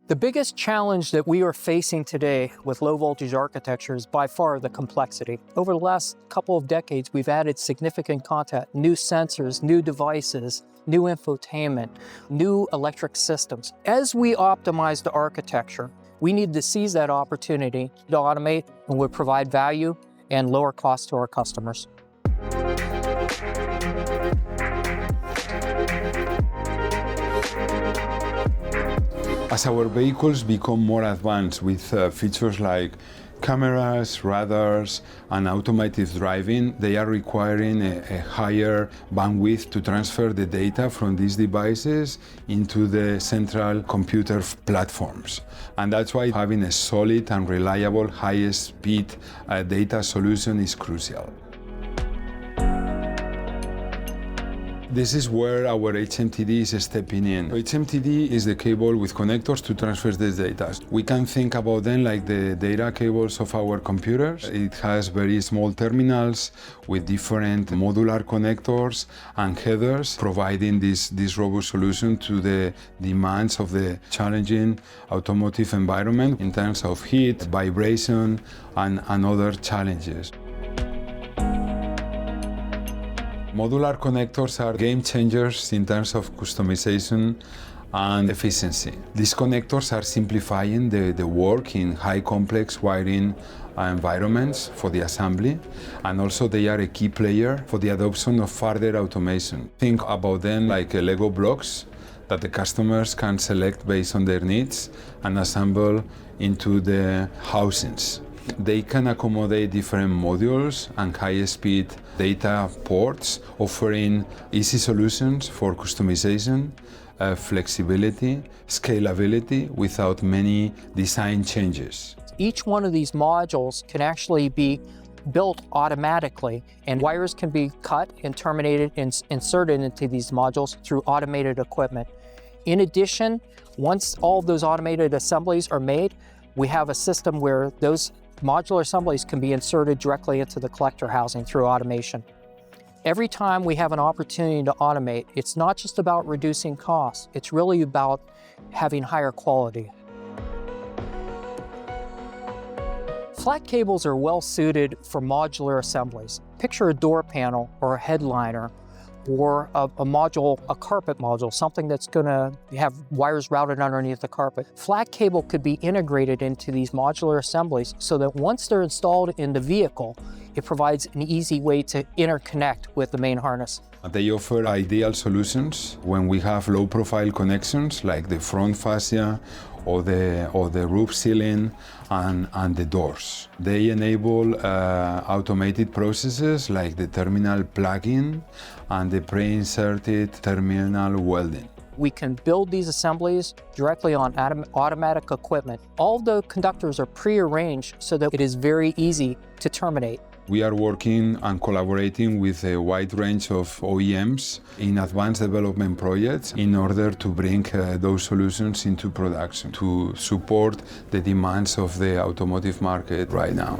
The biggest challenge that we are facing today with low voltage architecture is by far the complexity. Over the last couple of decades, we've added significant content, new sensors, new devices, new infotainment, new electric systems. As we optimize the architecture, we need to seize that opportunity to automate and would provide value and lower costs to our customers. As our vehicles become more advanced with features like cameras, radars, and automotive driving, they are requiring a higher bandwidth to transfer the data from these devices into the central computer platforms. And that's why having a solid and reliable high-speed data solution is crucial. This is where our HMTD is stepping in. HMTD is the cable with connectors to transfer this data. We can think about them like the data cables of our computers. It has very small terminals with different modular connectors and headers, providing this robust solution to the demands of the challenging automotive environment in terms of heat, vibration, and other challenges. Modular connectors are game changers in terms of customization and efficiency. These connectors are simplifying the work in high complex wiring environments for the assembly, and also they are a key player for the adoption of further automation. Think about them like Lego blocks that the customers can select based on their needs and assemble into the housings. They can accommodate different modules and high-speed data ports, offering easy solutions for customization, flexibility, scalability without many design changes. Each one of these modules can actually be built automatically, and wires can be cut and terminated and inserted into these modules through automated equipment. In addition, once all of those automated assemblies are made, we have a system where those modular assemblies can be inserted directly into the collector housing through automation. Every time we have an opportunity to automate, it's not just about reducing costs, it's really about having higher quality. Flat cables are well suited for modular assemblies. Picture a door panel or a headliner or a module, a carpet module, something that's gonna have wires routed underneath the carpet. Flat cable could be integrated into these modular assemblies so that once they're installed in the vehicle, it provides an easy way to interconnect with the main harness. They offer ideal solutions when we have low-profile connections like the front fascia or the roof ceiling and the doors. They enable automated processes like the terminal plug-in and the pre-inserted terminal welding. We can build these assemblies directly on automatic equipment. All the conductors are pre-arranged so that it is very easy to terminate. We are working and collaborating with a wide range of OEMs in advanced development projects in order to bring those solutions into production to support the demands of the automotive market right now.